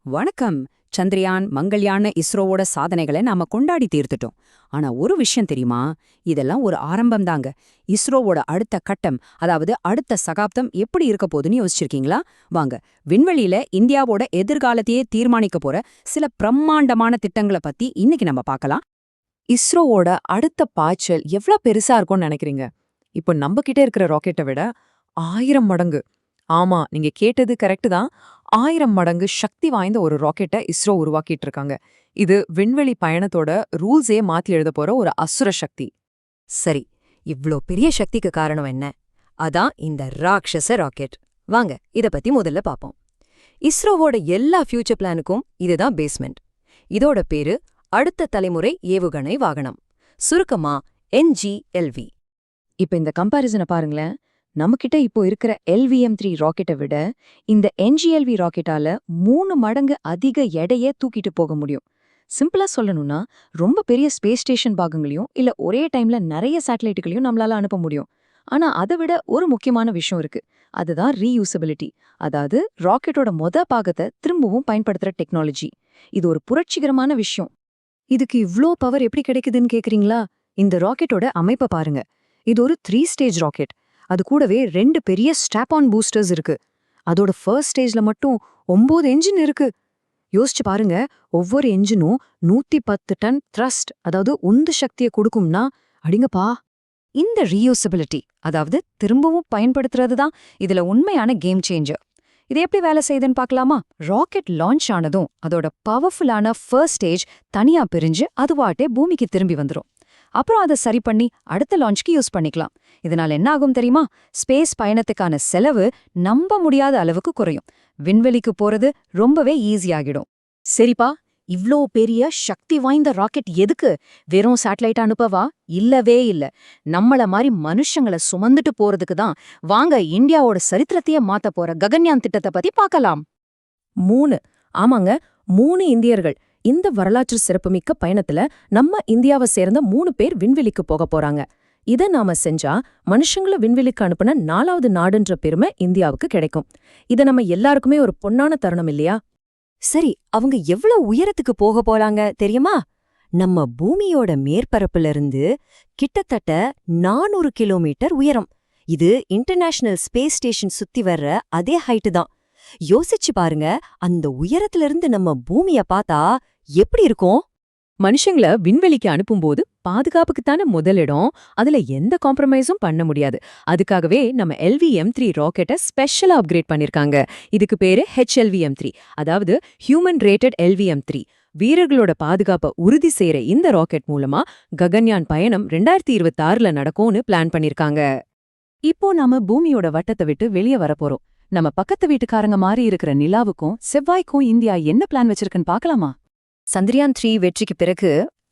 வணக்கம். சந்திரயான், மங்கள்யான் இஸ்ரோவோட சாதனைகளை நாம கொண்டாடி தீர்த்துட்டோம். ஆனா ஒரு விஷயம் தெரியுமா? இதெல்லாம் ஒரு ஆரம்பம் தாங்க. இஸ்ரோவோட அடுத்த கட்டம், அதாவது அடுத்த சகாப்தம் எப்படி இருக்க போகுதுன்னு யோசிச்சிருக்கீங்களா? வாங்க, விண்வெளியில இந்தியாவோட எதிர்காலத்தையே தீர்மானிக்க போற சில பிரம்மாண்டமான திட்டங்களை பத்தி இன்னைக்கு நம்ம பார்க்கலாம். இஸ்ரோவோட அடுத்த பாய்ச்சல் எவ்ளோ பெருசா இருக்கும்னு நினைக்கிறீங்க? இப்போ நம்ம கிட்ட இருக்கிற ராக்கெட்டை விட 1000 மடங்கு. ஆமா, நீங்க கேட்டது கரெக்ட் தான். 1000 மடங்கு சக்தி வாய்ந்த ஒரு ராக்கெட்டை இஸ்ரோ உருவாக்கிட்டு இருக்காங்க. இது விண்வெளி பயணத்தோட ரூல்ஸே மாத்தி எழுத போற ஒரு அசுர சக்தி. சரி, இவ்ளோ பெரிய சக்திக்கு காரணம் என்ன? அதான் இந்த ராட்சச ராக்கெட். வாங்க, இத பத்தி முதல்ல பாப்போம். இஸ்ரோவோட எல்லா ஃபியூச்சர் பிளானுக்கும் இதுதான் பேஸ்மெண்ட். இதோட பேரு அடுத்த தலைமுறை ஏவுகணை வாகனம், சுருக்கமா NGLV. இப்ப இந்த கம்பாரிசனை பாருங்களேன். நம்மகிட்ட இப்போ இருக்கிற LVM-3 ராக்கெட்டை விட இந்த NGLV ராக்கெட்டால 3 மடங்கு அதிக எடையை தூக்கிட்டு போக முடியும். சிம்பிளா சொல்லணும்னா, ரொம்ப பெரிய ஸ்பேஸ் ஸ்டேஷன் பாகங்களையும் இல்ல ஒரே டைம்ல நிறைய சேட்டலைட்டுகளையும் நம்மளால அனுப்ப முடியும். ஆனா அதை விட ஒரு முக்கியமான விஷயம் இருக்கு. அதுதான் ரீயூசபிலிட்டி. அதாவது ராக்கெட்டோட பாகத்தை திரும்பவும் பயன்படுத்துற டெக்னாலஜி. இது ஒரு புரட்சிகரமான விஷயம். இதுக்கு இவ்ளோ பவர் எப்படி கிடைக்குதுன்னு கேக்குறீங்களா? இந்த ராக்கெட்டோட அமைப்பை பாருங்க. இது ஒரு 3 ஸ்டேஜ் ராக்கெட். அது கூடவே 2 பெரிய ஸ்ட்ராப் ஆன் பூஸ்டர்ஸ் இருக்கு. அதோட ஃபர்ஸ்ட் ஸ்டேஜ்ல மட்டும் 9 என்ஜின் இருக்கு. யோசிச்சு பாருங்க, ஒவ்வொரு என்ஜினும் 110 டன் த்ரஸ்ட், அதாவது உந்து சக்தியை கொடுக்கும்னா அடிங்கப்பா. இந்த ரீயூசபிலிட்டி, அதாவது திரும்பவும் பயன்படுத்துறது தான் இதுல உண்மையான கேம் சேஞ்சர். இது எப்படி வேலை செய்யுதுன்னு பார்க்கலாமா? ராக்கெட் லான்ச் ஆனதும் அதோட பவர்ஃபுல்லான ஃபர்ஸ்ட் ஸ்டேஜ் தனியா பிரிஞ்சு அதுவாட்டே பூமிக்கு திரும்பி வந்துடும். அப்புறம் அதை சரி பண்ணி அடுத்த லான்ச்க்கு யூஸ் பண்ணிக்கலாம். இதனால என்ன ஆகும் தெரியுமா? ஸ்பேஸ் பயணத்துக்கான செலவு நம்ப முடியாத அளவுக்கு குறையும். விண்வெளிக்கு போறது ரொம்பவே ஈஸியாகிடும். சரிப்பா, இவ்ளோ பெரிய சக்தி வாய்ந்த ராக்கெட் எதுக்கு? வெறும் சேட்டலைட் அனுப்பவா? இல்லவே இல்ல. நம்மள மாதிரி மனுஷங்களை சுமந்துட்டு போறதுக்கு தான். வாங்க, இந்தியாவோட சரித்திரத்தையே மாத்த போற ககன்யான் திட்டத்தை பத்தி பார்க்கலாம். 3 ஆமாங்க, 3 இந்தியர்கள் இந்த வரலாற்று சிறப்புமிக்க பயணத்துல நம்ம இந்தியாவை சேர்ந்த 3 பேர் விண்வெளிக்கு போக போறாங்க. இத நாம செஞ்சா மனுஷங்கள விண்வெளிக்கு அனுப்புன 4வது நாடுன்ற பெருமை இந்தியாவுக்கு கிடைக்கும். இத நம்ம எல்லாருக்குமே ஒரு பொன்னான தருணம் இல்லையா? சரி, அவங்க எவ்வளவு உயரத்துக்கு போக போறாங்க தெரியுமா? நம்ம பூமியோட மேற்பரப்புல இருந்து கிட்டத்தட்ட 400 கிலோமீட்டர் உயரம். இது இன்டர்நேஷனல் ஸ்பேஸ் ஸ்டேஷன் சுத்தி வர்ற அதே ஹைட்டு தான். யோசிச்சு பாருங்க, அந்த உயரத்துல இருந்து நம்ம பூமிய பார்த்தா எப்படி இருக்கும்? மனுஷங்கள விண்வெளிக்கு அனுப்பும்போது பாதுகாப்புக்குத்தான முதலிடம். அதுல எந்த காம்ப்ரமைஸும் பண்ண முடியாது. அதுக்காகவே நம்ம LVM-3 ராக்கெட்டை ஸ்பெஷலா அப்கிரேட் பண்ணிருக்காங்க. இதுக்கு பேரு HLVM-3, அதாவது ஹியூமன் ரேட்டட் LVM-3. வீரர்களோட பாதுகாப்பை உறுதி செய்யற இந்த ராக்கெட் மூலமா ககன்யான் பயணம் 2026ல நடக்கும்னு பிளான் பண்ணிருக்காங்க. இப்போ நாம பூமியோட வட்டத்தை விட்டு வெளியே வரப்போறோம். நம்ம பக்கத்து வீட்டுக்காரங்க மாதிரி இருக்கிற நிலாவுக்கும் செவ்வாய்க்கும் இந்தியா என்ன பிளான் வச்சிருக்குன்னு பார்க்கலாமா? சந்திரயான் 3 வெற்றிக்கு பிறகு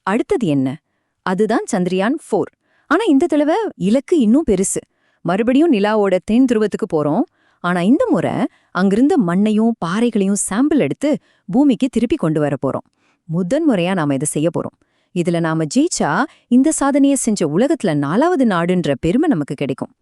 அடுத்தது என்ன? அதுதான் சந்திரயான் 4. ஆனா இந்த தடவை இலக்கு இன்னும் பெருசு. மறுபடியும் நிலாவோட தென் துருவத்துக்கு போறோம். ஆனா இந்த முறை அங்கிருந்த மண்ணையும் பாறைகளையும் சாம்பிள் எடுத்து பூமிக்கு திருப்பி கொண்டு வர போறோம். முதன்முறையா நாம இதை செய்ய போறோம். இதுல நாம ஜெயிச்சா இந்த சாதனையை செஞ்ச உலகத்துல 4வது நாடுன்ற பெருமை நமக்கு கிடைக்கும்.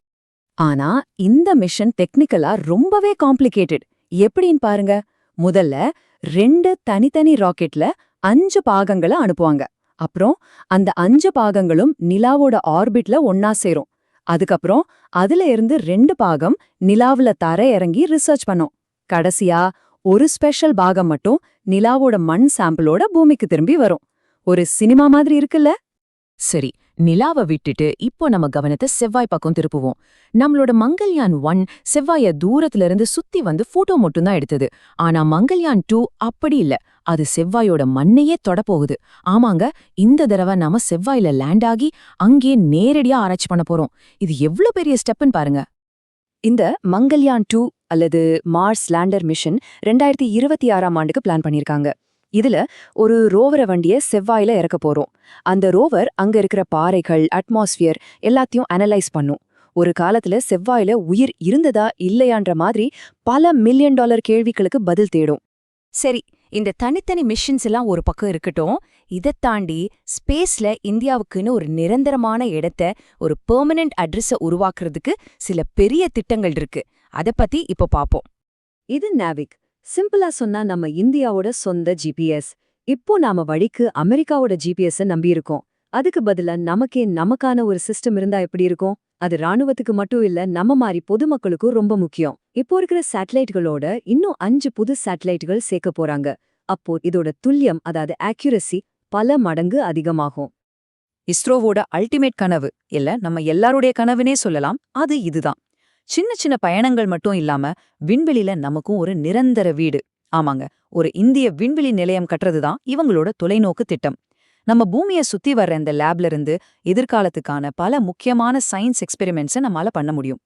ஆனா இந்த மிஷன் டெக்னிக்கலா ரொம்பவே காம்ப்ளிகேட்டட். எப்படின்னு பாருங்க. முதல்ல 2 தனித்தனி ராக்கெட்ல 5 பாகங்களை அனுப்புவாங்க. அப்புறம் அந்த 5 பாகங்களும் நிலாவோட ஆர்பிட்ல ஒன்னா சேரும். அதுக்கப்புறம் அதுல இருந்து 2 பாகம் நிலாவுல தர இறங்கி ரிசர்ச் பண்ணும். கடைசியா ஒரு ஸ்பெஷல் பாகம் மட்டும் நிலாவோட மண் சாம்பிளோட பூமிக்கு திரும்பி வரும். ஒரு சினிமா மாதிரி இருக்குல்ல? சரி, நிலாவை விட்டுட்டு இப்போ நம்ம கவனத்தை செவ்வாய் பக்கம் திருப்புவோம். நம்மளோட மங்கள்யான் 1 செவ்வாய தூரத்துல இருந்து சுத்தி வந்து போட்டோ மட்டும்தான் எடுத்தது. ஆனா மங்கள்யான் 2 அப்படி இல்ல. அது செவ்வாயோட மண்ணையே தொடப்போகுது. ஆமாங்க, இந்த தடவை நாம செவ்வாயில லேண்ட் ஆகி அங்கே நேரடியா ஆராய்ச்சி பண்ண போறோம். இது எவ்ளோ பெரிய ஸ்டெப்னு பாருங்க. இந்த மங்கள்யான் 2 அல்லது மார்ஸ் லேண்டர் மிஷன் 2026ஆம் ஆண்டுக்கு பிளான் பண்ணிருக்காங்க. இதுல ஒரு ரோவர வண்டிய செவ்வாயில இறக்க போறோம். அந்த ரோவர் அங்க இருக்கிற பாறைகள், அட்மாஸ்பியர் எல்லாத்தையும் அனலைஸ் பண்ணும். ஒரு காலத்துல செவ்வாயில உயிர் இருந்ததா இல்லையான்ற மாதிரி பல மில்லியன் டாலர் கேள்விகளுக்கு பதில் தேடும். சரி, இந்த தனித்தனி மிஷன்ஸ் எல்லாம் ஒரு பக்கம் இருக்கட்டும். இதைத் தாண்டி ஸ்பேஸ்ல இந்தியாவுக்குன்னு ஒரு நிரந்தரமான இடத்த, ஒரு பெர்மனன்ட் அட்ரஸ உருவாக்குறதுக்கு சில பெரிய திட்டங்கள் இருக்கு. அத பத்தி இப்போ பாப்போம். இது நாவிக், சிம்பிளா சொன்னா நம்ம இந்தியாவோட சொந்த ஜிபிஎஸ். இப்போ நாம வழிக்கு அமெரிக்காவோட ஜிபிஎஸ் நம்பியிருக்கோம். அதுக்கு பதிலா நமக்கான ஒரு சிஸ்டம் இருந்தா எப்படி இருக்கும்? அது ராணுவத்துக்கு மட்டும் இல்ல, நம்ம மாதிரி பொதுமக்களுக்கும் ரொம்ப முக்கியம். இப்போ இருக்கிற சேட்டலைட்களோட இன்னும் 5 புது சேட்டலைட்கள் சேர்க்க போறாங்க. அப்போ இதோட துல்லியம், அதாவது ஆக்யூரசி, பல மடங்கு அதிகமாகும். இஸ்ரோவோட அல்டிமேட் கனவு இல்ல, நம்ம எல்லாருடைய கனவுனே சொல்லலாம், அது இதுதான். சின்ன சின்ன பயணங்கள் மட்டும் இல்லாம விண்வெளியில நமக்கும் ஒரு நிரந்தர வீடு. ஆமாங்க, ஒரு இந்திய விண்வெளி நிலையம் கட்டுறதுதான் இவங்களோட தொலைநோக்கு திட்டம். நம்ம பூமியை சுத்தி வர்ற இந்த லேப்ல இருந்து எதிர்காலத்துக்கான பல முக்கியமான சயின்ஸ் எக்ஸ்பெரிமெண்ட்ஸை நம்மால பண்ண முடியும்.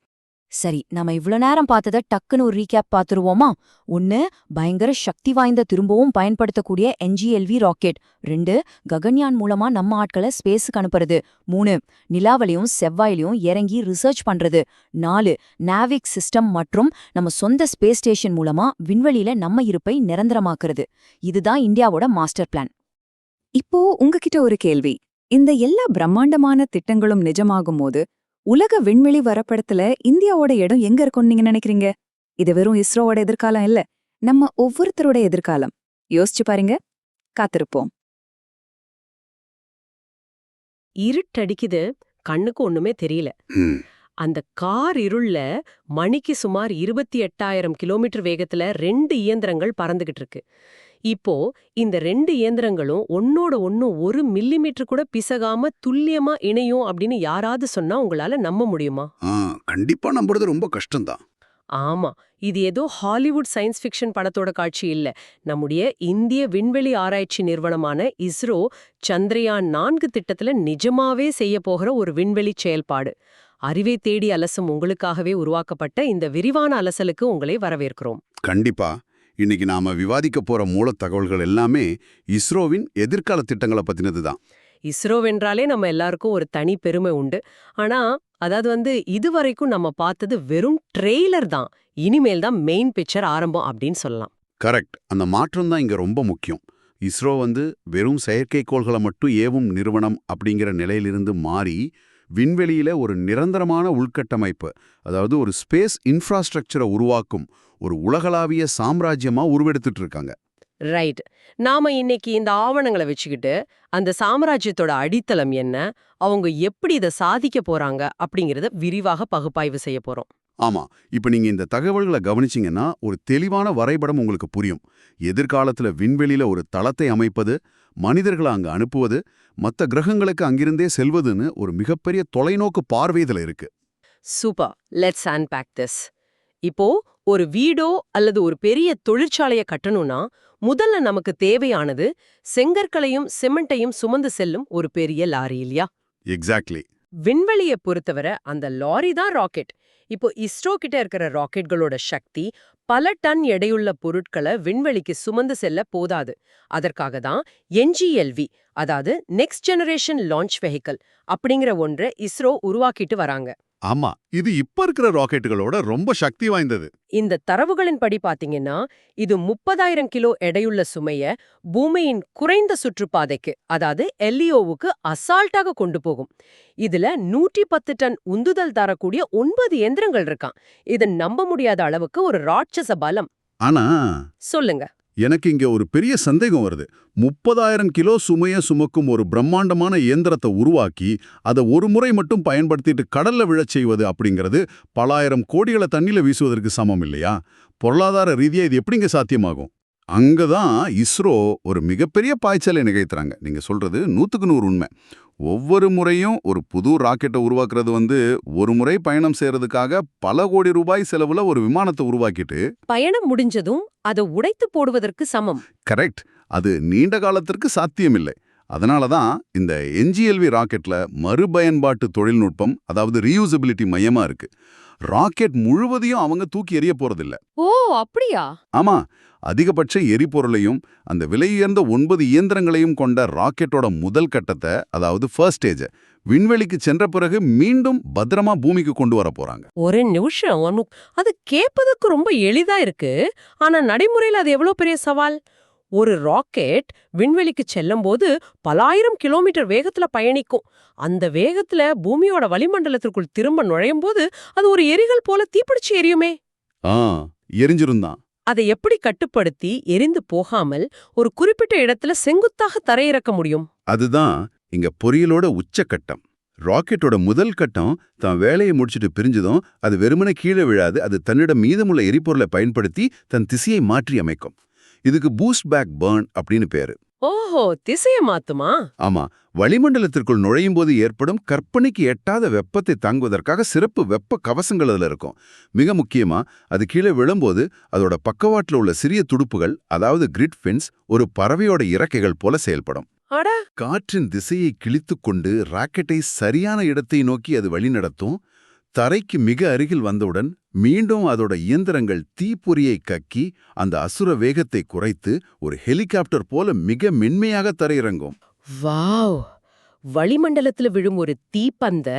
சரி, நம்ம இவ்ளோ நேரம் பார்த்தத டக்குன்னு ஒரு ரீகேப் பார்த்துருவோமா? 1, பயங்கர சக்தி வாய்ந்த திரும்பவும் பயன்படுத்தக்கூடிய NGLV ராக்கெட். 2, ககன்யான் மூலமா நம்ம ஆட்களை ஸ்பேஸுக்கு அனுப்புறது. 3, நிலாவிலையும் செவ்வாயிலையும் இறங்கி ரிசர்ச் பண்றது. 4, நாவிக் சிஸ்டம் மற்றும் நம்ம சொந்த ஸ்பேஸ் ஸ்டேஷன் மூலமா விண்வெளியில நம்ம இருப்பை நிரந்தரமாக்குறது. இதுதான் இந்தியாவோட மாஸ்டர் பிளான். இப்போ உங்ககிட்ட ஒரு கேள்வி. இந்த எல்லா பிரம்மாண்டமான திட்டங்களும் நிஜமாகும் போது உலக விண்வெளி வரப்படத்துல இந்தியாவோட இடம் எங்க இருக்கும்னு நீங்க நினைக்கிறீங்க? இது வெறும் இஸ்ரோவோட எதிர்காலம் இல்ல, நம்ம ஒவ்வொருத்தரோட எதிர்காலம். யோசிச்சு பாருங்க. காத்திருப்போம். இருட்டடிக்குது, கண்ணுக்கு ஒண்ணுமே தெரியல. அந்த கார் இருள்ல மணிக்கு சுமார் 28,000 கிலோமீட்டர் வேகத்துல 2 இயந்திரங்கள் பறந்துகிட்டு இருக்கு. இப்போ இந்த 2 இயந்திரங்களும் ஒன்னோட ஒன்னு 1 மில்லிமீட்டர் கூட பிசகாம துல்லியமா இணையும் அப்படின்னு யாராவது சொன்னா உங்களால நம்ப முடியுமா? கண்டிப்பா நம்புறது ரொம்ப கஷ்டம்தான். ஆமா, இது ஏதோ ஹாலிவுட் சயின்ஸ் ஃபிக்ஷன் படத்தோட காட்சி இல்ல. நம்முடைய இந்திய விண்வெளி ஆராய்ச்சி நிறுவனமான இஸ்ரோ சந்திரயான் 4 திட்டத்துல நிஜமாவே செய்ய போகிற ஒரு விண்வெளி செயல்பாடு. அறிவை தேடி அலசும் உங்களுக்காகவே உருவாக்கப்பட்ட இந்த விரிவான அலசலுக்கு உங்களை வரவேற்கிறோம். கண்டிப்பா. இன்னைக்கு நாம விவாதிக்க போற மூலத் தகவல்கள் எல்லாமே இஸ்ரோவின் எதிர்கால திட்டங்களை பத்தினதுதான். இஸ்ரோவென்றாலே நம்ம எல்லாருக்கும் ஒரு தனி பெருமை உண்டு. ஆனா அதாவது இதுவரைக்கும் நம்ம பார்த்தது வெறும் ட்ரெய்லர் தான். இனிமேல் தான் மெயின் பிக்சர் ஆரம்பம் அப்படின்னு சொல்லலாம். கரெக்ட். அந்த மாற்றம் தான் இங்க ரொம்ப முக்கியம். இஸ்ரோ வெறும் செயற்கைக்கோள்களை மட்டும் ஏவும் நிறுவனம் அப்படிங்கிற நிலையிலிருந்து மாறி விண்வெளியில ஒரு நிரந்தரமான உள்கட்டமைப்பு, அதாவது ஒரு ஸ்பேஸ் இன்ஃப்ராஸ்ட்ரக்சரை உருவாக்கும் ஒரு உலகளாவிய சாம்ராஜ்யமா உருவெடுத்துட்டு இருக்காங்க. ரைட். நாம இன்னைக்கு இந்த ஆவணங்களை வச்சுக்கிட்டு அந்த சாம்ராஜ்யத்தோட அடித்தளம் என்ன, அவங்க எப்படி இதை சாதிக்க போறாங்க அப்படிங்கறத விரிவாக பகுப்பாய்வு செய்ய போறோம். ஆமா, இப்ப நீங்க இந்த தகவல்களை கவனிச்சீங்கன்னா ஒரு தெளிவான வரைபடம் உங்களுக்கு புரியும். எதிர்காலத்துல விண்வெளியில ஒரு தளத்தை அமைப்பது, மனிதர்களை அங்க அனுப்புவது, மத்த கிரகங்களுக்கு அங்கிருந்தே செல்வதுன்னு ஒரு மிகப்பெரிய தொலைநோக்கு பார்வையில இருக்கு. Super, let's unpack this. இப்போ ஒரு வீடோ அல்லது ஒரு பெரிய தொழிற்சாலையை கட்டணும்னா முதல்ல நமக்கு தேவையானது செங்கற்களையும் சிமெண்ட்டையும் சுமந்து செல்லும் ஒரு பெரிய லாரி இல்லையா? எக்ஸாக்ட்லி. விண்வெளியை பொறுத்தவரை அந்த லாரி தான் ராக்கெட். இப்போ இஸ்ரோ கிட்ட இருக்கிற ராக்கெட்களோட சக்தி பல டன் எடையுள்ள பொருட்களை விண்வெளிக்கு சுமந்து செல்ல போதாது. அதற்காக தான் NGLV, அதாவது நெக்ஸ்ட் ஜெனரேஷன் லான்ச் வெஹிக்கிள் அப்படிங்கிற ஒன்றை இஸ்ரோ உருவாக்கிட்டு வராங்க. ஆமா, இது இப்ப இருக்கிற ராக்கெட்டுகளோட ரொம்ப சக்தி வாய்ந்தது. இந்த தரவுகளின்படி பாத்தீங்கன்னா இது 30,000 கிலோ எடையுள்ள சுமைய பூமியின் குறைந்த சுற்றுப்பாதைக்கு, அதாவது LEOவுக்கு அசால்ட்டாக கொண்டு போகும். இதுல 110 டன் உந்துதல் தரக்கூடிய 9 எந்திரங்கள் இருக்கான். இது நம்ப முடியாத அளவுக்கு ஒரு ராட்சச பலம். ஆனா சொல்லுங்க. எனக்கு இங்க ஒரு பெரிய சந்தேகம் வருது. 30,000 கிலோ சுமைய சுமக்கும் ஒரு பிரம்மாண்டமான இயந்திரத்தை உருவாக்கி அதை ஒரு முறை மட்டும் பயன்படுத்திட்டு கடல்ல விழச் செய்வது அப்படிங்கிறது பல ஆயிரம் கோடிகளை தண்ணில வீசுவதற்கு சமம் இல்லையா? பொருளாதார ரீதியா இது எப்படிங்க சாத்தியமாகும்? அங்கதான் இஸ்ரோ ஒரு மிகப்பெரிய பாய்ச்சலை நிகழ்த்துறாங்க. நீங்க சொல்றது 100க்கு 100 உண்மை. ஒவ்வொரு முறையும் ஒரு புது ராக்கெட்டை உருவாக்குறது ஒரு முறை பயணம் செய்யறதுக்காக பல கோடி ரூபாய் செலவுல ஒரு விமானத்தை உருவாக்கிட்டு பயணம் முடிஞ்சதும் அதை உடைத்து போடுவதற்கு சமம். கரெக்ட். அது நீண்ட காலத்திற்கு சாத்தியமில்லை. அதனால தான் இந்த NGLV ராக்கெட்ல மறுபயன்பாட்டு தொழில்நுட்பம், அதாவது ரீயூசபிலிட்டி மையமா இருக்கு. ராக்கெட் முழுவதையும் அவங்க தூக்கி எறிய போறதில்ல. ஓ, அப்படியா? ஆமா, அதிகபட்ச எரிபொருளையும் அந்த விலையுயர்ந்த 9 இயந்திரங்களையும் கொண்ட ராக்கெட்டோட முதல் கட்டத்தை, அதாவது ஃபர்ஸ்ட் ஸ்டேஜ், விண்வெளிக்கு சென்ற பிறகு மீண்டும் பத்திரமா பூமிக்கு கொண்டு வர போறாங்க. ஒரு நிமிஷம், அது கேட்பதற்கு ரொம்ப எளிதா இருக்கு. ஆனா நடைமுறையில் அது எவ்வளவு பெரிய சவால். ஒரு ராக்கெட் விண்வெளிக்கு செல்லும் போது பலாயிரம் கிலோமீட்டர் வேகத்துல பயணிக்கும். அந்த வேகத்துல பூமியோட வளிமண்டலத்திற்குள் திரும்ப நுழையும் போது அது ஒரு எரிகள் போல தீப்பிடிச்சு எரியுமே. எரிஞ்சிருந்தான். அதை எப்படி கட்டுப்படுத்தி எரிந்து போகாமல் ஒரு குறிப்பிட்ட இடத்துல செங்குத்தாக தரையிறக்க முடியும்? அதுதான் இங்க பொறியியலோட உச்சக்கட்டம். ராக்கெட்டோட முதல் கட்டம் தான் வேலையை முடிச்சுட்டு பிரிஞ்சதும் அது வெறுமனே கீழே விழாது, அது தன்னிடம் மீதமுள்ள எரிபொருளை பயன்படுத்தி தன் திசையை மாற்றி அமைக்கும். இதுக்கு பூஸ்ட் பேக் பர்ன் அப்படின்னு பேரு. ஓஹோ, திசைய மாத்துமா? ஆமா, வளிமண்டலத்திற்குள் நுழையும் போது ஏற்படும் கற்பனைக்கு எட்டாத வெப்பத்தை தாங்குவதற்காக சிறப்பு வெப்ப கவசங்கள் அதுல இருக்கும். மிக முக்கியமா, அது கீழே விழும்போது அதோட பக்கவாட்டுல உள்ள சிறிய துடுப்புகள், அதாவது கிரிட் ஃபின்ஸ், ஒரு பறவையோட இறக்கைகள் போல செயல்படும். அட, காற்றின் திசையை கிழித்துக் கொண்டு ராக்கெட்டை சரியான இடத்தை நோக்கி அது வழிநடத்தும். தரைக்கு மிக அருகில் வந்தவுடன் மீண்டும் அதோட இயந்திரங்கள் தீப்பொறியை கக்கி அந்த அசுர வேகத்தை குறைத்து ஒரு ஹெலிகாப்டர் போல மிக மென்மையாக தரையிறங்கும். வாவ்! வளிமண்டலத்துல விழும் ஒரு தீப்பந்த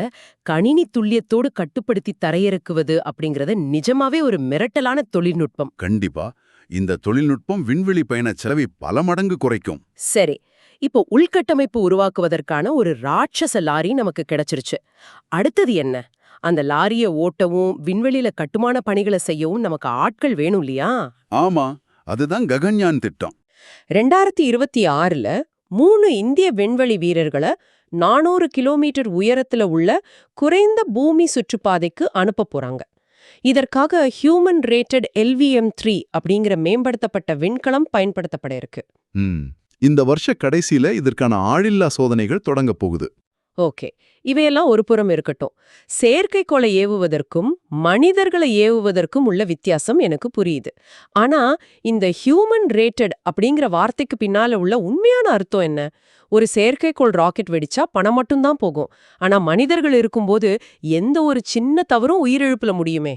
கணினி துல்லியத்தோடு கட்டுப்படுத்தி தரையிறக்குவது அப்படிங்கறது நிஜமாவே ஒரு மிரட்டலான தொழில்நுட்பம். கண்டிப்பா இந்த தொழில்நுட்பம் விண்வெளி பயண செலவை பல மடங்கு குறைக்கும். சரி, இப்போ உள்கட்டமைப்பு உருவாக்குவதற்கான ஒரு ராட்சச லாரி நமக்கு கிடைச்சிருச்சு. அடுத்தது என்ன? அந்த லாரிய ஓட்டவும் விண்வெளியில கட்டுமான பணிகளை செய்யவும் நமக்கு ஆட்கள் வேணும் இல்லையா? ஆமா, அதுதான் ககன்யான் திட்டம். 2026ல 3 இந்திய விண்வெளி வீரர்களை 400 கிலோமீட்டர் உயரத்துல உள்ள குறைந்த பூமி சுற்றுப்பாதைக்கு அனுப்ப போறாங்க. இதற்காக ஹியூமன் ரேட்டட் LVM-3 அப்படிங்கிற மேம்படுத்தப்பட்ட விண்கலம் பயன்படுத்தப்பட இருக்கு. இந்த வருஷ கடைசியில இதற்கான ஆளில்லா சோதனைகள் தொடங்க போகுது. ஓகே, இவையெல்லாம் ஒரு புறம் இருக்கட்டும். செயற்கைக்கோளை ஏவுவதற்கும் மனிதர்களை ஏவுவதற்கும் உள்ள வித்தியாசம் எனக்கு புரியுது. ஆனா இந்த ஹியூமன் ரேட்டட் அப்படிங்கிற வார்த்தைக்கு பின்னால உள்ள உண்மையான அர்த்தம் என்ன? ஒரு செயற்கைக்கோள் ராக்கெட் வெடிச்சா பணம் மட்டும்தான் போகும். ஆனா மனிதர்கள் இருக்கும்போது எந்த ஒரு சின்ன தவறும் உயிரிழப்புல முடியுமே.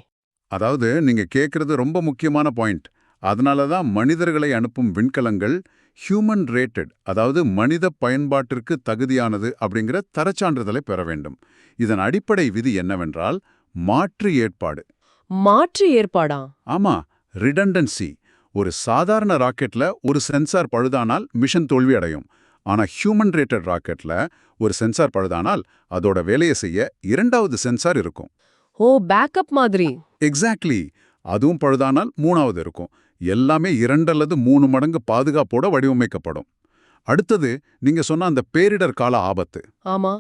அதாவது நீங்க கேக்குறது ரொம்ப முக்கியமான பாயிண்ட். அதனாலதான் மனிதர்களை அனுப்பும் விண்கலங்கள் ஹியூமன் ரேட்டட், அதாவது மனித பயன்பாட்டிற்கு தகுதியானது அப்படிங்கிற தரச்சான்றிதழை பெற வேண்டும். இதன் அடிப்படை விதி என்னவென்றால் மாற்று ஏற்பாடு. மாற்று ஏற்பாடா? ஆமா, ரிடண்டன்சி. ஒரு சாதாரண ராக்கெட்ல ஒரு சென்சார் பழுதானால் மிஷன் தோல்வி அடையும். ஆனா ஹியூமன் ரேட்டட் ராக்கெட்ல ஒரு சென்சார் பழுதானால் அதோட வேலையை செய்ய இரண்டாவது சென்சார் இருக்கும். ஓ, பேக்கப் மாதிரி. எக்ஸாக்ட்லி. அதுவும் பழுதானால் மூணாவது இருக்கும். எல்லாமே 2 அல்லது 3 மடங்கு பாதுகாப்போட வடிவமைக்கப்படும். அடுத்தது நீங்க சொன்ன அந்த பேரிடர் கால ஆபத்து. ஆமா,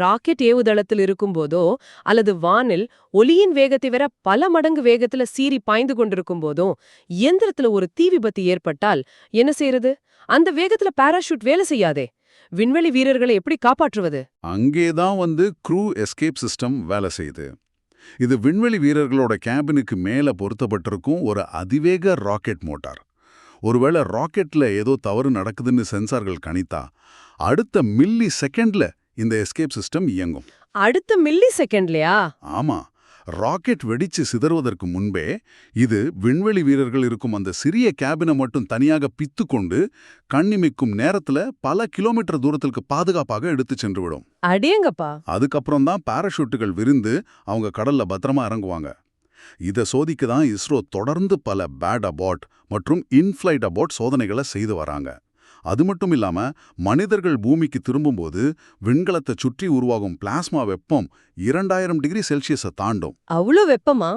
ராக்கெட் ஏவுதளத்தில் இருக்கும்போதோ அல்லது வானில் ஒலியின் வேகத்தை விட பல மடங்கு வேகத்துல சீறி பாய்ந்து கொண்டிருக்கும் போதும் இயந்திரத்துல ஒரு தீ விபத்து ஏற்பட்டால் என்ன செய்யறது? அந்த வேகத்துல பாராஷூட் வேலை செய்யாதே. விண்வெளி வீரர்களை எப்படி காப்பாற்றுவது? அங்கேதான் க்ரூ எஸ்கேப் சிஸ்டம் வேலை செய்யுது. இது விண்வெளி வீரர்களோட கேபினுக்கு மேல பொருத்தப்பட்டிருக்கும் ஒரு அதிவேக ராக்கெட் மோட்டார். ஒருவேளை ராக்கெட்ல ஏதோ தவறு நடக்குதுன்னு சென்சார்கள் கணித்தா அடுத்த மில்லி செகண்ட்ல இந்த எஸ்கேப் சிஸ்டம் இயங்கும். அடுத்த மில்லி செகண்ட்லயா? ஆமா, ராக்கெட் வெடிச்சு சிதறுவதற்கு முன்பே இது விண்வெளி வீரர்கள் இருக்கும் அந்த சிறிய கேபினை மட்டும் தனியாக பித்து கொண்டு கண்ணிமைக்கும் நேரத்துல பல கிலோமீட்டர் தூரத்திற்கு பாதுகாப்பாக எடுத்து சென்று விடும். அடேங்கப்பா. அதுக்கப்புறம் தான் பாராஷூட்டுகள் விரிந்து அவங்க கடல்ல பத்திரமா இறங்குவாங்க. இதை சோதிக்க தான் இஸ்ரோ தொடர்ந்து பல பேட் அபார்ட் மற்றும் இன்ஃப்ளைட் அபார்ட் சோதனைகளை செய்து வராங்க. அது மட்டும் இல்லாம மனிதர்கள் பூமிக்கு திரும்பும்போது விண்கலத்தை சுற்றி உருவாகும் பிளாஸ்மா வெப்பம் 2000 டிகிரி செல்சியஸை தாண்டும். அவ்வளோ வெப்பமா?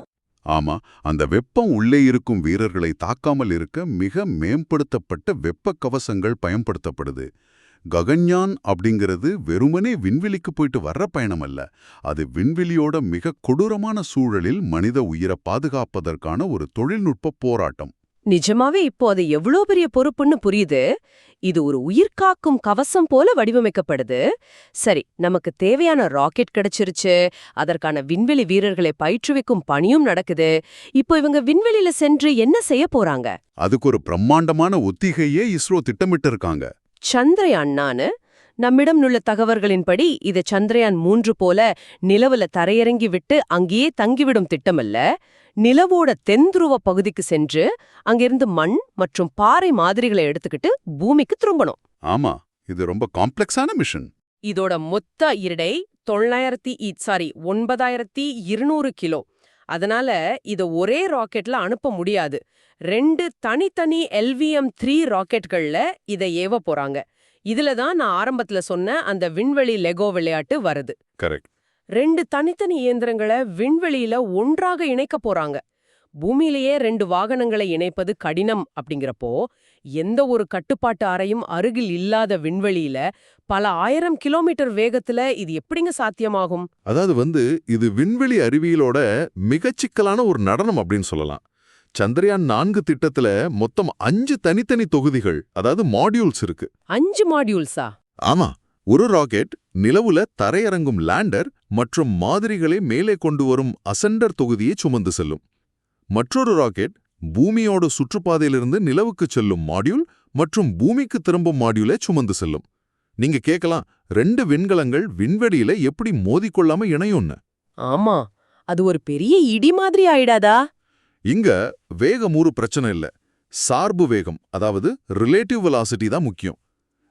ஆமா, அந்த வெப்பம் உள்ளே இருக்கும் வீரர்களை தாக்காமல் இருக்க மிக மேம்படுத்தப்பட்ட வெப்ப கவசங்கள் பயன்படுத்தப்படுது. ககன்யான் அப்படிங்கிறது வெறுமனே விண்வெளிக்கு போயிட்டு வர்ற பயணம் அல்ல. அது விண்வெளியோட மிக கொடூரமான சூழலில் மனித உயிரை பாதுகாப்பதற்கான ஒரு தொழில்நுட்ப போராட்டம். நிஜமாவே இப்போ அது எவ்வளோ பெரிய பொறுப்புன்னு புரியுது. இது ஒரு உயிர்காக்கும் கவசம் போல வடிவமைக்கப்படுது. சரி, நமக்கு தேவையான ராக்கெட் கிடைச்சிருச்சு. அதற்கான விண்வெளி வீரர்களை பயிற்றுவிக்கும் பணியும் நடக்குது. இப்போ இவங்க விண்வெளியில சென்று என்ன செய்ய போறாங்க? அதுக்கு ஒரு பிரம்மாண்டமான ஒத்திகையே இஸ்ரோ திட்டமிட்டு இருக்காங்க. சந்திரயான். நம்மிடம் உள்ள தகவல்களின்படி இது சந்திரயான் 3 போல நிலவுல தரையிறங்கி விட்டு அங்கேயே தங்கிவிடும் திட்டமல்ல. நிலவோட தென்துருவ பகுதிக்கு சென்று அங்கிருந்து மண் மற்றும் பாறை மாதிரிகளை எடுத்துக்கிட்டு பூமிக்கு திரும்பணும். ஆமா, இது ரொம்ப காம்ப்ளெக்ஸான மிஷன். இதோட மொத்த எடை 9200 கிலோ. அதனால இத ஒரே ராக்கெட்ல அனுப்ப முடியாது. 2 தனித்தனி LVM-3 ராக்கெட்கள்ல இதை ஏவ போறாங்க. இதுல தான் நான் ஆரம்பத்துல சொன்ன அந்த விண்வெளி லெகோ விளையாட்டு வருது. கரெக்ட். 2 தனித்தனி இயந்திரங்களை விண்வெளியில ஒன்றாக இணைக்க போறாங்க. பூமியிலேயே 2 வாகனங்களை இணைப்பது கடினம் அப்படிங்கிறப்போ எந்த ஒரு கட்டுப்பாட்டு அறையும் அருகில் இல்லாத விண்வெளியில பல 1000 கிலோமீட்டர் வேகத்துல இது எப்படிங்க சாத்தியமாகும்? அதாவது இது விண்வெளி அறிவியலோட மிகச் சிக்கலான ஒரு நடனம் அப்படின்னு சொல்லலாம். சந்திரயான் 4 திட்டத்துல மொத்தம் 5 தனித்தனி தொகுதிகள், அதாவது மாடியூல்ஸ் இருக்கு. 5 மாடியூல்ஸா? ஆமா, ஒரு ராக்கெட் நிலவுல தரையிறங்கும் லேண்டர் மற்றும் மாதிரிகளை மேலே கொண்டு வரும் அசெண்டர் தொகுதியை சுமந்து செல்லும். மற்றொரு ராக்கெட் பூமியோட சுற்றுப்பாதையிலிருந்து நிலவுக்கு செல்லும் மாடியூல் மற்றும் பூமிக்கு திரும்பும் மாடியூலை சுமந்து செல்லும். நீங்க கேட்கலாம், 2 விண்கலங்கள் விண்வெளியில எப்படி மோதிக்கொள்ளாம இணையும்னு. ஆமா, அது ஒரு பெரிய இடி மாதிரி ஆயிடாதா? இங்க வேகம் ஒரு பிரச்சனை இல்ல, சார்பு வேகம், அதாவது ரிலேட்டிவ் வெலாசிட்டி தான் முக்கியம்.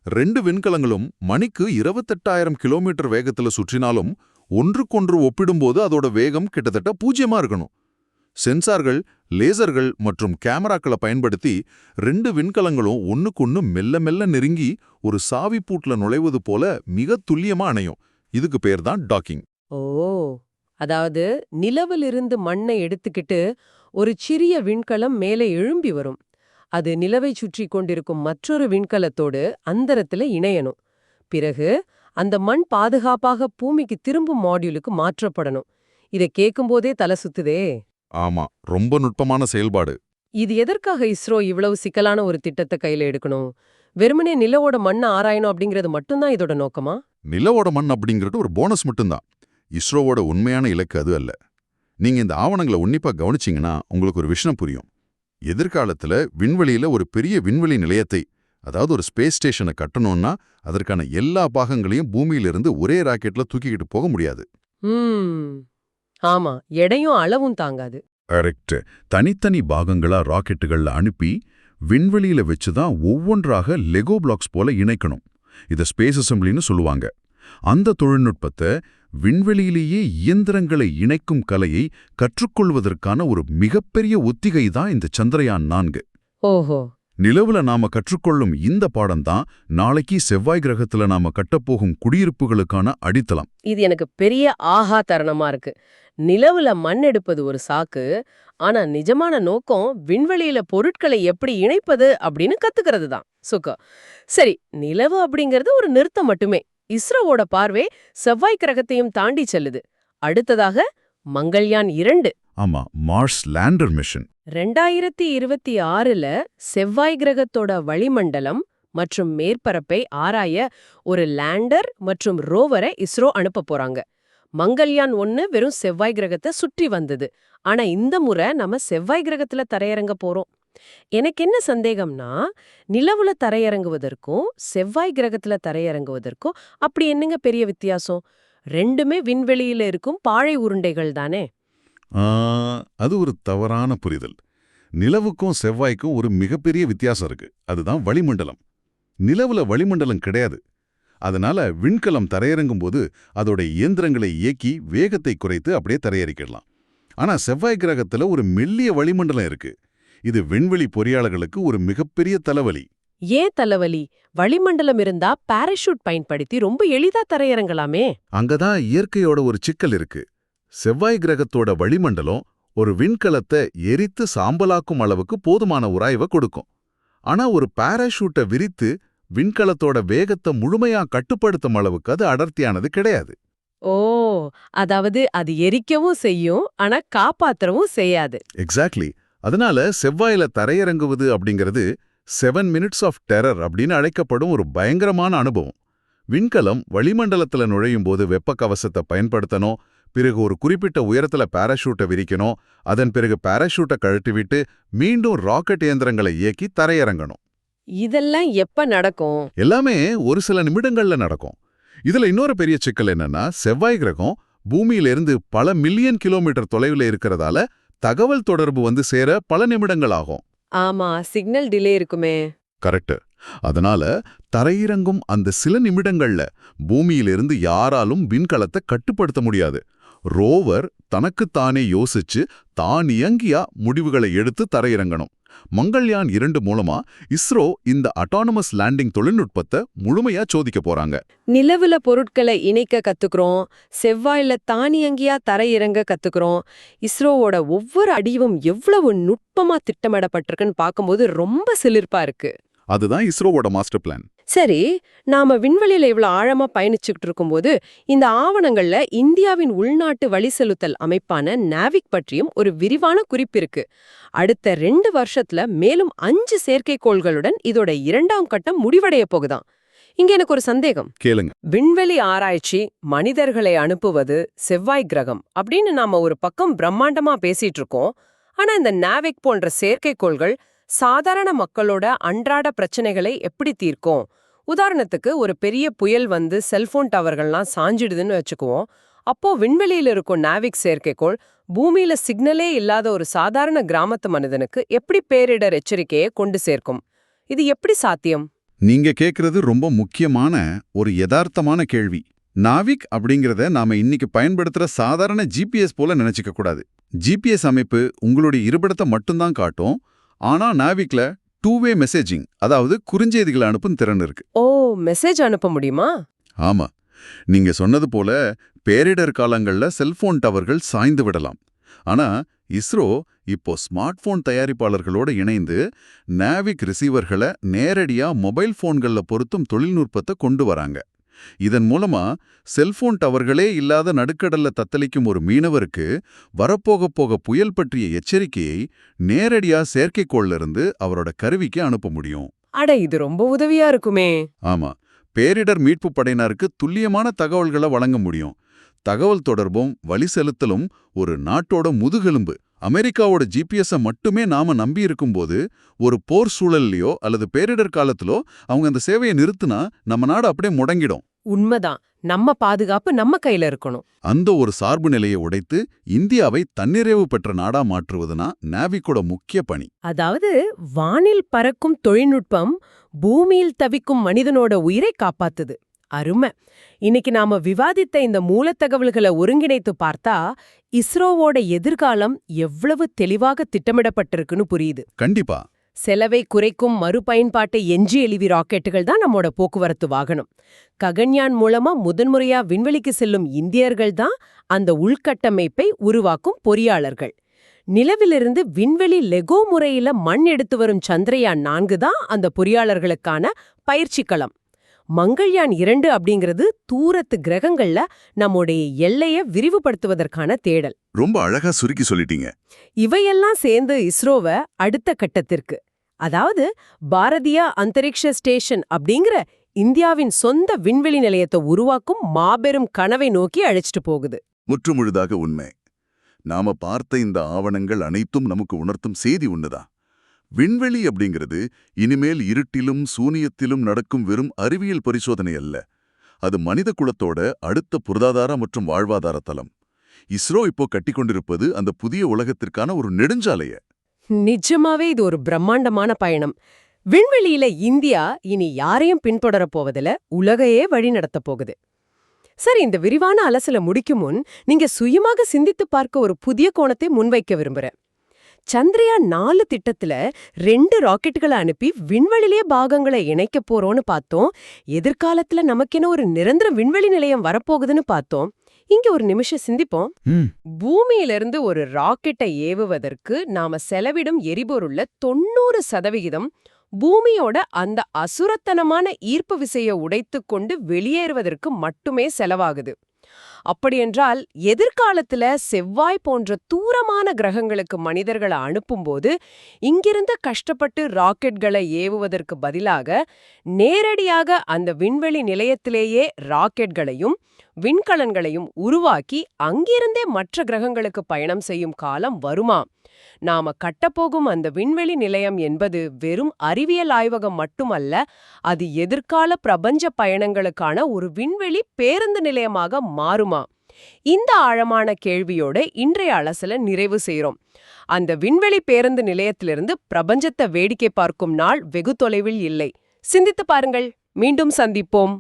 2 விண்கலங்களும் மணிக்கு 28,000 கிலோமீட்டர் வேகத்துல சுற்றினாலும் ஒன்றுக்கொன்று ஒப்பிடும்போது அதோட வேகம் கிட்டத்தட்ட 0 இருக்கணும். சென்சார்கள், லேசர்கள் மற்றும் கேமராக்களை பயன்படுத்தி 2 விண்கலங்களும் ஒன்னுக்கொன்னு மெல்ல மெல்ல நெருங்கி ஒரு சாவிப்பூட்ல நுழைவது போல மிக துல்லியமா அணையும். இதுக்கு பேர் தான் டாக்கிங். ஓ, அதாவது நிலவிலிருந்து மண்ணை எடுத்துக்கிட்டு ஒரு சிறிய விண்கலம் மேலே எழும்பி வரும். அது நிலவை சுற்றி கொண்டிருக்கும் மற்றொரு விண்கலத்தோடு அந்தரத்துல இணையணும். பிறகு அந்த மண் பாதுகாப்பாக பூமிக்கு திரும்பும் மாடியூலுக்கு மாற்றப்படணும். இதை கேட்கும்போதே தலை சுத்துதே. ஆமா, ரொம்ப நுட்பமான செயல்பாடு. இது எதற்காக இஸ்ரோ இவ்வளவு சிக்கலான ஒரு திட்டத்தை கையில எடுக்கணும்? வெறுமனே நிலவோட மண்ணை ஆராயணும் அப்படிங்கிறது மட்டும்தான் இதோட நோக்கமா? நிலவோட மண் அப்படிங்கிறது ஒரு போனஸ் மட்டும்தான். இஸ்ரோவோட உண்மையான இலக்கு அது அல்ல. நீங்க இந்த ஆவணங்களை உன்னிப்பா கவனிச்சீங்கன்னா உங்களுக்கு ஒரு விஷயம் புரியும். எதிர்காலத்துல விண்வெளியில ஒரு பெரிய விண்வெளி நிலையத்தை, அதாவது ஒரு ஸ்பேஸ் ஸ்டேஷனை கட்டணும்னா அதற்கான எல்லா பாகங்களையும் பூமியிலிருந்து ஒரே ராக்கெட்ல தூக்கிக்கிட்டு போக முடியாது. ஆமா, எடையும் அளவும் தாங்காது. கரெக்ட். தனித்தனி பாகங்களா ராக்கெட்டுகள்ல அனுப்பி விண்வெளியில வச்சுதான் ஒவ்வொன்றாக லெகோ பிளாக்ஸ் போல இணைக்கணும். இத ஸ்பேஸ் அசெம்பிளின்னு சொல்லுவாங்க. அந்த தொழில்நுட்பத்தை, விண்வெளியிலேயே இயந்திரங்களை இணைக்கும் கலையை கற்றுக்கொள்வதற்கான ஒரு மிகப்பெரிய ஒத்திகை தான் இந்த சந்திரயான் 4. ஓஹோ. நிலவுல நாம கற்றுக்கொள்ளும் இந்த பாடம்தான் நாளைக்கு செவ்வாய் கிரகத்துல நாம கட்டப்போகும் குடியிருப்புகளுக்கான அடித்தளம். இது எனக்கு பெரிய ஆஹா தருணமா இருக்கு. நிலவுல மண் எடுப்பது ஒரு சாக்கு, ஆனா நிஜமான நோக்கம் விண்வெளியில பொருட்களை எப்படி இணைப்பது அப்படின்னு கத்துக்கிறது தான். சுகம். சரி, நிலவு அப்படிங்கிறது ஒரு நிறுத்தம் மட்டுமே. இஸ்ரோவோட பார்வை செவ்வாய் கிரகத்தையும் தாண்டி செல்லுது. அடுத்ததாக மங்கள்யான் 2. ஆமா, மார்ஸ் லேண்டர் மிஷன். 2026ல செவ்வாய் கிரகத்தோட வளிமண்டலம் மற்றும் மேற்பரப்பை ஆராய ஒரு லேண்டர் மற்றும் ரோவரை இஸ்ரோ அனுப்ப போறாங்க. மங்கள்யான் 1 வெறும் செவ்வாய் கிரகத்தை சுற்றி வந்தது. ஆனா இந்த முறை நம்ம செவ்வாய் கிரகத்துல தரையிறங்க போறோம். எனக்கு என்ன சந்தேகம்னா, நிலவுல தரையிறங்குவதற்கும் செவ்வாய் கிரகத்துல தரையிறங்குவதற்கும் அப்படி என்னங்க பெரிய வித்தியாசம்? 2மே விண்வெளியில இருக்கும் பாழை உருண்டைகள் தானே. அது ஒரு தவறான புரிதல். நிலவுக்கும் செவ்வாய்க்கும் ஒரு மிகப்பெரிய வித்தியாசம் இருக்கு. அதுதான் வளிமண்டலம். நிலவுல வளிமண்டலம் கிடையாது. அதனால விண்கலம் தரையிறங்கும்போது அதோட இயந்திரங்களை இயக்கி வேகத்தை குறைத்து அப்படியே தரையிறக்கிடலாம். ஆனா செவ்வாய் கிரகத்துல ஒரு மெல்லிய வளிமண்டலம் இருக்கு. இது விண்வெளி பொறியாளர்களுக்கு ஒரு மிகப்பெரிய தலைவலி. ஏன் தலைவலி? வளிமண்டலம் இருந்தா பாராசூட் பயன்படுத்தி ரொம்ப எளிதா தரையிறங்கலாமே. அங்கதான் இயற்கையோட ஒரு சிக்கல் இருக்கு. செவ்வாய் கிரகத்தோட வளிமண்டலம் ஒரு விண்கலத்தை எரித்து சாம்பலாக்கும் அளவுக்கு போதுமான உராய்வை கொடுக்கும். ஆனா ஒரு பாராசூட்டை விரித்து விண்கலத்தோட வேகத்தை முழுமையா கட்டுப்படுத்தும் அளவுக்கு அது அடர்த்தியானது கிடையாது. ஓ, அதாவது அது எரிக்கவும் செய்யும், ஆனா காப்பாத்தவும் செய்யாது. எக்ஸாக்ட்லி. அதனால செவ்வாயில தரையிறங்குவது அப்படிங்கிறது 7 minutes ஆஃப் டெரர் அப்படின்னு அழைக்கப்படும் ஒரு பயங்கரமான அனுபவம். விண்கலம் வளிமண்டலத்துல நுழையும் போது வெப்ப கவசத்தை பயன்படுத்தணும். பிறகு ஒரு குறிப்பிட்ட உயரத்துல பாராசூட்டை விரிக்கணும். அதன் பிறகு பாராசூட்டை கழட்டிவிட்டு மீண்டும் ராக்கெட் இயந்திரங்களை இயக்கி தரையிறங்கணும். இதெல்லாம் எப்ப நடக்கும்? எல்லாமே ஒரு சில நிமிடங்கள்ல நடக்கும். இதுல இன்னொரு பெரிய சிக்கல் என்னன்னா, செவ்வாய் கிரகம் பூமியிலிருந்து பல மில்லியன் கிலோமீட்டர் தொலைவில் இருக்கிறதால தகவல் தொடர்பு வந்து சேர பல நிமிடங்கள் ஆகும். ஆமா, சிக்னல் டிலே இருக்குமே. கரெக்ட். அதனால தரையிறங்கும் அந்த சில நிமிடங்கள்ல பூமியிலிருந்து யாராலும் விண்கலத்தை கட்டுப்படுத்த முடியாது. ரோவர் தனக்குத்தானே யோசிச்சு தான் இயங்கியா முடிவுகளை எடுத்து தரையிறங்கணும். மங்கள்யான் 2 மூலமா இஸ்ரோ இந்த அட்டானமஸ் லேண்டிங் தொழில்நுட்பத்தை முழுமையா சோதிக்க போறாங்க. நிலவுல பொருட்களை இணைக்க கத்துக்கிறோம், செவ்வாயில தானியங்கியா தரையிறங்க கத்துக்கிறோம். இஸ்ரோவோட ஒவ்வொரு அடியும் எவ்வளவு நுட்பமா திட்டமிடப்பட்டிருக்குன்னு பார்க்கும்போது ரொம்ப சிலிர்ப்பா இருக்கு. அதுதான் இஸ்ரோவோட மாஸ்டர் பிளான். சரி, நாம விண்வெளியில இவ்வளவு ஆழமா பயணிச்சுக்கிட்டு இருக்கும்போது இந்த ஆவணங்கள்ல இந்தியாவின் உள்நாட்டு வழிசெலுத்தல் அமைப்பான நாவிக் பற்றியும் ஒரு விரிவான குறிப்பு இருக்கு. அடுத்த 2 வருஷத்துல மேலும் 5 செயற்கைக்கோள்களுடன் இதோட 2ஆம் கட்டம் முடிவடைய போகுதாம். இங்க எனக்கு ஒரு சந்தேகம். கேளுங்க. விண்வெளி ஆராய்ச்சி, மனிதர்களை அனுப்புவது, செவ்வாய் கிரகம் அப்படின்னு நாம ஒரு பக்கம் பிரம்மாண்டமா பேசிட்டு இருக்கோம். ஆனா இந்த நாவிக் போன்ற செயற்கைக்கோள்கள் சாதாரண மக்களோட அன்றாட பிரச்சனைகளை எப்படி தீர்க்கும்? உதாரணத்துக்கு ஒரு பெரிய புயல் வந்து செல்போன் டவர்கள்லாம் சாஞ்சிடுதுன்னு வச்சுக்குவோம். அப்போ விண்வெளியில இருக்கும் நாவிக் செயற்கைக்கோள் பூமியில சிக்னலே இல்லாத ஒரு சாதாரண கிராமத்து மனிதனுக்கு எப்படி பேரிடர் எச்சரிக்கையை கொண்டு சேர்க்கும்? இது எப்படி சாத்தியம்? நீங்க கேக்குறது ரொம்ப முக்கியமான ஒரு யதார்த்தமான கேள்வி. நாவிக் அப்படிங்கறத நாம இன்னைக்கு பயன்படுத்துற சாதாரண ஜிபிஎஸ் போல நினைச்சுக்க கூடாது. ஜிபிஎஸ் அமைப்பு உங்களுடைய இருப்பிடத்தை மட்டும்தான் காட்டும். ஆனா நாவிக்ல 2-வே மெசேஜிங், அதாவது குறுஞ்செய்திகளை அனுப்பும் திறன் இருக்கு. ஓ, மெசேஜ் அனுப்ப முடியுமா? ஆமா, நீங்க சொன்னது போல பேரிடர் காலங்கள்ல செல்போன் டவர்கள் சாய்ந்து விடலாம். ஆனா இஸ்ரோ இப்போ ஸ்மார்ட் போன் தயாரிப்பாளர்களோட இணைந்து நாவிக் ரிசீவர்களை நேரடியா மொபைல் போன்கள்ல பொருத்தும் தொழில்நுட்பத்தை கொண்டு வராங்க. இதன் மூலமா செல்போன் டவர்களே இல்லாத நடுக்கடல்ல தத்தளிக்கும் ஒரு மீனவருக்கு வரப்போக புயல் பற்றிய எச்சரிக்கையை நேரடியா செயற்கைக்கோள்ல இருந்து அவரோட கருவிக்கு அனுப்ப முடியும். அட, இது ரொம்ப உதவியா இருக்குமே. ஆமா, பேரிடர் மீட்பு படையினருக்கு துல்லியமான தகவல்களை வழங்க முடியும். தகவல் தொடர்பும் வழி செலுத்தலும் ஒரு நாட்டோட முதுகெலும்பு. அமெரிக்காவோட ஜிபிஎஸ்ஸை மட்டுமே நாம நம்பி இருக்கும்போது ஒரு போர் சூழல்லையோ அல்லது பேரிடர் காலத்திலோ அவங்க அந்த சேவையை நிறுத்தினா நம்ம நாடு அப்படியே முடங்கிடும். உண்மைதான். நம்ம பாதுகாப்பு நம்ம கையில இருக்கணும். அந்த ஒரு சார்பு நிலையை உடைத்து இந்தியாவை தன்னிறைவு பெற்ற நாடா மாற்றுவதுனா நாவிக்கோட முக்கிய பணி. அதாவது வானில் பறக்கும் தொழில்நுட்பம் பூமியில் தவிக்கும் மனிதனோட உயிரை காப்பாத்துது. அருமை. இன்னைக்கு நாம விவாதித்த இந்த மூலத்தகவல்களை ஒருங்கிணைத்து பார்த்தா இஸ்ரோவோட எதிர்காலம் எவ்வளவு தெளிவாக திட்டமிடப்பட்டிருக்குன்னு புரியுது. கண்டிப்பா. செலவை குறைக்கும் மறுபயன்பாட்டை எல்வி ராக்கெட்டுகள் தான் நம்மோட போக்குவரத்து வாகனம். ககன்யான் மூலமா முதன்முறையா விண்வெளிக்கு செல்லும் இந்தியர்கள் தான் அந்த உள்கட்டமைப்பை உருவாக்கும் பொறியாளர்கள். நிலவிலிருந்து விண்வெளி லெகோ முறையில மண் எடுத்து வரும் சந்திரயான் 4 தான் அந்த பொறியாளர்களுக்கான பயிற்சி களம். மங்கள்யான் 2 அப்படிங்கிறது தூரத்து கிரகங்கள்ல நம்முடைய எல்லையை விரிவுபடுத்துவதற்கான தேடல். ரொம்ப அழகா சுருக்கி சொல்லிட்டீங்க. இவையெல்லாம் சேர்ந்து இஸ்ரோவை அடுத்த கட்டத்திற்கு, அதாவது பாரதிய அந்தரிக்ஷ ஸ்டேஷன் அப்படிங்கிற இந்தியாவின் சொந்த விண்வெளி நிலையத்தை உருவாக்கும் மாபெரும் கனவை நோக்கி அழைச்சிட்டு போகுது. முற்றுமுழுதாக உண்மை. நாம பார்த்த இந்த ஆவணங்கள் அனைத்தும் நமக்கு உணர்த்தும் செய்தி ஒண்ணுதான். விண்வெளி அப்படிங்கிறது இனிமேல் இருட்டிலும் சூனியத்திலும் நடக்கும் வெறும் அறிவியல் பரிசோதனை அல்ல. அது மனித குலத்தோட அடுத்த பொருளாதார மற்றும் வாழ்வாதார தளம். இஸ்ரோ இப்போ கட்டிக்கொண்டிருப்பது அந்த புதிய உலகத்திற்கான ஒரு நெடுஞ்சாலைய. நிஜமாவே இது ஒரு பிரம்மாண்டமான பயணம். விண்வெளியில இந்தியா இனி யாரையும் பின்தொடரப் போவதில்ல, உலகையே வழி நடத்தப் போகுது. சரி, இந்த விரிவான அலசல முடிக்கும் முன் நீங்க சுயமாக சிந்தித்து பார்க்க ஒரு புதிய கோணத்தை முன்வைக்க விரும்புறேன். சந்திரயான் 4 திட்டத்துல 2 ராக்கெட்டுகளை அனுப்பி விண்வெளிலே பாகங்களை இணைக்க போறோம்னு பார்த்தோம். எதிர்காலத்துல நமக்கென ஒரு நிரந்தர விண்வெளி நிலையம் வரப்போகுதுன்னு பார்த்தோம். இங்க ஒரு நிமிஷம் சிந்திப்போம். பூமியிலிருந்து ஒரு ராக்கெட்டை ஏவுவதற்கு நாம செலவிடும் எரிபொருள்ல 90% பூமியோட அந்த அசுரத்தனமான ஈர்ப்பு விசையை உடைத்துக் கொண்டு வெளியேறுவதற்கு மட்டுமே செலவாகுது. அப்படியென்றால் எதிர்காலத்துல செவ்வாய் போன்ற தூரமான கிரகங்களுக்கு மனிதர்களை அனுப்பும்போது இங்கிருந்து கஷ்டப்பட்டு ராக்கெட்களை ஏவுவதற்கு பதிலாக நேரடியாக அந்த விண்வெளி நிலையத்திலேயே ராக்கெட்களையும் விண்கலன்களையும் உருவாக்கி அங்கிருந்தே மற்ற கிரகங்களுக்கு பயணம் செய்யும் காலம் வருமா? நாம கட்டப்போகும் அந்த விண்வெளி நிலையம் என்பது வெறும் அறிவியல் ஆய்வகம் மட்டுமல்ல, அது எதிர்கால பிரபஞ்ச பயணங்களுக்கான ஒரு விண்வெளி பேருந்து நிலையமாக மாறுமா? இந்த ஆழமான கேள்வியோட இன்றைய அலசல நிறைவு செய்றோம். அந்த விண்வெளி பேருந்து நிலையத்திலிருந்து பிரபஞ்சத்தை வேடிக்கை பார்க்கும் நாள் வெகு தொலைவில் இல்லை. சிந்தித்து பாருங்கள். மீண்டும் சந்திப்போம்.